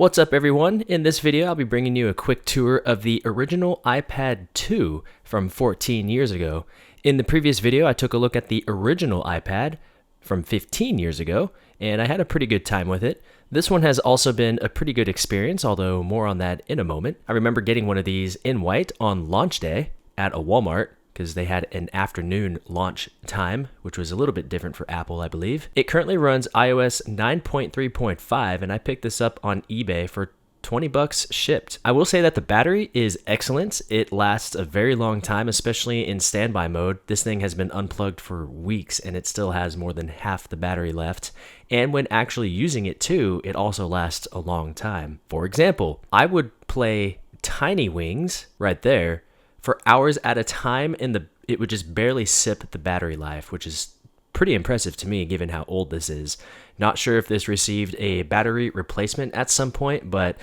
What's up, everyone? In this video, I'll be bringing you a quick tour of the original iPad 2 from 14 years ago. In the previous video, I took a look at the original iPad from 15 years ago, and I had a pretty good time with it. This one has also been a pretty good experience, although more on that in a moment. I remember getting one of these in white on launch day at a Walmart, because they had an afternoon launch time, which was a little bit different for Apple, I believe. It currently runs iOS 9.3.5, and I picked this up on eBay for $20 shipped. I will say that the battery is excellent. It lasts a very long time, especially in standby mode. This thing has been unplugged for weeks, and it still has more than half the battery left. And when actually using it too, it also lasts a long time. For example, I would play Tiny Wings right there for hours at a time, and it would just barely sip the battery life, which is pretty impressive to me given how old this is. Not sure if this received a battery replacement at some point, but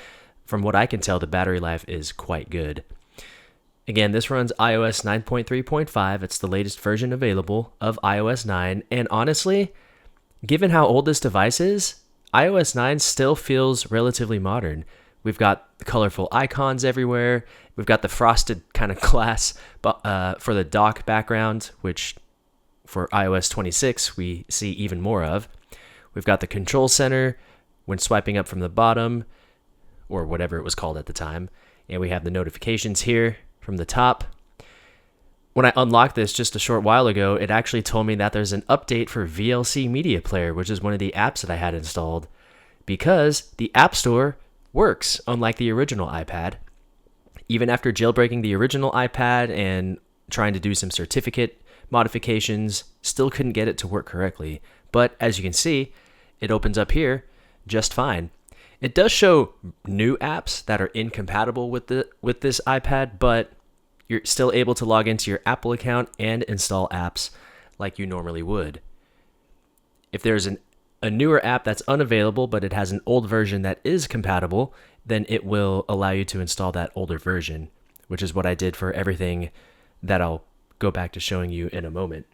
from what I can tell, the battery life is quite good. Again, this runs iOS 9.3.5. It's the latest version available of iOS 9, and honestly, given how old this device is, iOS 9 still feels relatively modern. We've got colorful icons everywhere. We've got the frosted kind of glass for the dock background, which for iOS 26 we see even more of. We've got the control center when swiping up from the bottom, or whatever it was called at the time. And we have the notifications here from the top. When I unlocked this just a short while ago, it actually told me that there's an update for VLC Media Player, which is one of the apps that I had installed, because the App Store works, unlike the original iPad. Even after jailbreaking the original iPad and trying to do some certificate modifications, still couldn't get it to work correctly. But as you can see, it opens up here just fine. It does show new apps that are incompatible with this iPad, but you're still able to log into your Apple account and install apps like you normally would. If there's a newer app that's unavailable, but it has an old version that is compatible, then it will allow you to install that older version, which is what I did for everything that I'll go back to showing you in a moment.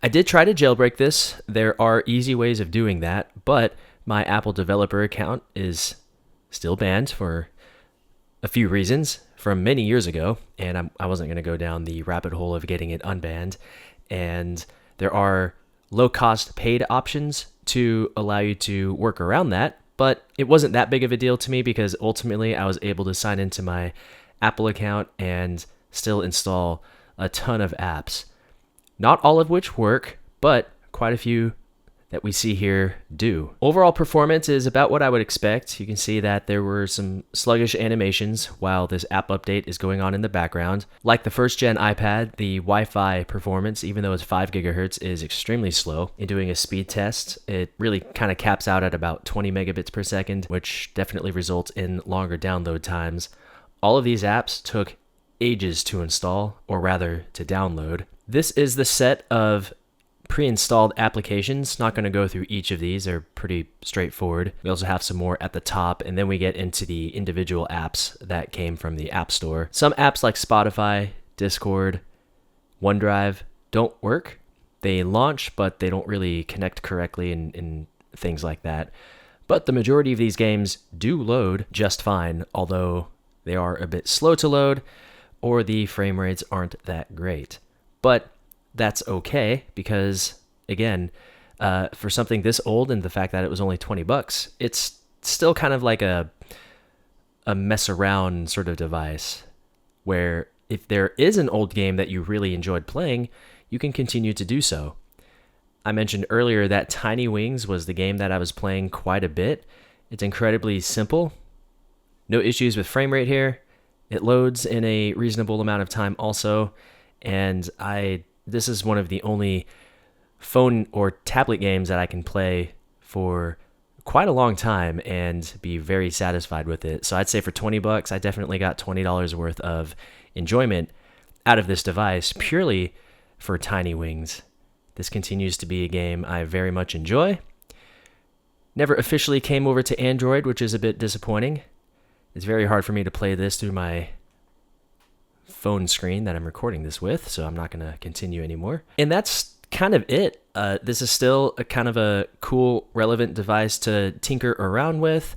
I did try to jailbreak this. There are easy ways of doing that, but my Apple developer account is still banned for a few reasons from many years ago, and I wasn't going to go down the rabbit hole of getting it unbanned. And there are low-cost paid options to allow you to work around that, but it wasn't that big of a deal to me because ultimately I was able to sign into my Apple account and still install a ton of apps. Not all of which work, but quite a few that we see here do. Overall performance is about what I would expect. You can see that there were some sluggish animations while this app update is going on in the background. Like the first gen iPad, the Wi-Fi performance, even though it's 5 gigahertz, is extremely slow. In doing a speed test, it really kind of caps out at about 20 megabits per second, which definitely results in longer download times. All of these apps took ages to install, or rather to download. This is the set of pre-installed applications. Not going to go through each of these. They're pretty straightforward. We also have some more at the top, and then we get into the individual apps that came from the App Store. Some apps like Spotify, Discord, OneDrive don't work. They launch, but they don't really connect correctly and things like that. But the majority of these games do load just fine, although they are a bit slow to load, or the frame rates aren't that great. But that's okay because, again, for something this old and the fact that it was only $20, it's still kind of like a mess around sort of device where if there is an old game that you really enjoyed playing, you can continue to do so. I mentioned earlier that Tiny Wings was the game that I was playing quite a bit. It's incredibly simple. No issues with frame rate here. It loads in a reasonable amount of time also, and this is one of the only phone or tablet games that I can play for quite a long time and be very satisfied with it. So I'd say for $20, I definitely got $20 worth of enjoyment out of this device purely for Tiny Wings. This continues to be a game I very much enjoy. Never officially came over to Android, which is a bit disappointing. It's very hard for me to play this through my phone screen that I'm recording this with, so I'm not going to continue anymore. And that's kind of it. This is still a kind of a cool, relevant device to tinker around with.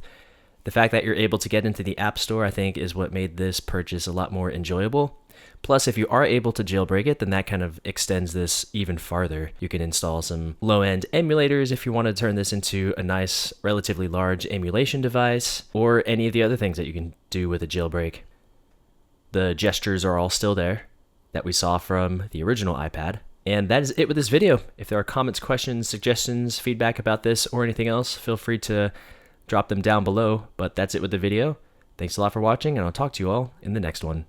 The fact that you're able to get into the App Store, I think, is what made this purchase a lot more enjoyable. Plus, if you are able to jailbreak it, then that kind of extends this even farther. You can install some low-end emulators if you want to turn this into a nice, relatively large emulation device, or any of the other things that you can do with a jailbreak. The gestures are all still there that we saw from the original iPad. And that is it with this video. If there are comments, questions, suggestions, feedback about this, or anything else, feel free to drop them down below. But that's it with the video. Thanks a lot for watching, and I'll talk to you all in the next one.